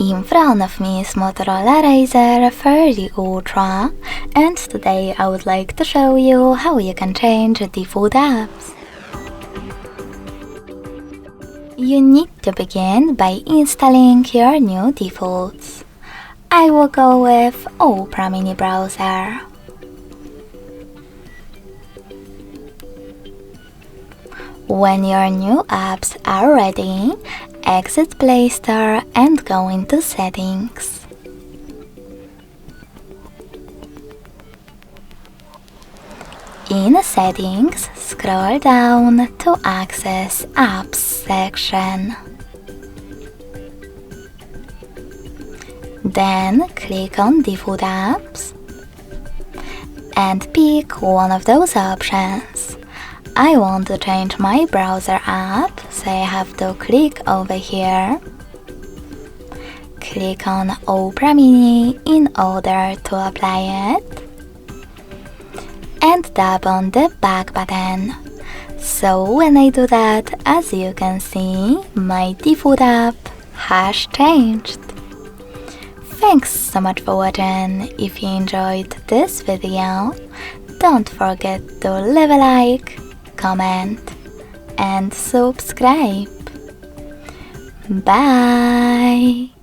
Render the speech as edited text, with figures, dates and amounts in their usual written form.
In front of me is Motorola Razr 30 Ultra, and today I would like to show you how you can change default apps. You need to begin by installing your new defaults. I will go with Opera Mini Browser. When your new apps are ready, exit Play Store and go into Settings. In Settings, scroll down to access Apps section. Then click on Default Apps and pick one of those options. I want to change my browser app, so I have to click over here. Click on Opera Mini in order to apply it. And tap on the back button. So when I do that, as you can see, my default app has changed. Thanks so much for watching. If you enjoyed this video, don't forget to leave a like, comment and subscribe. Bye!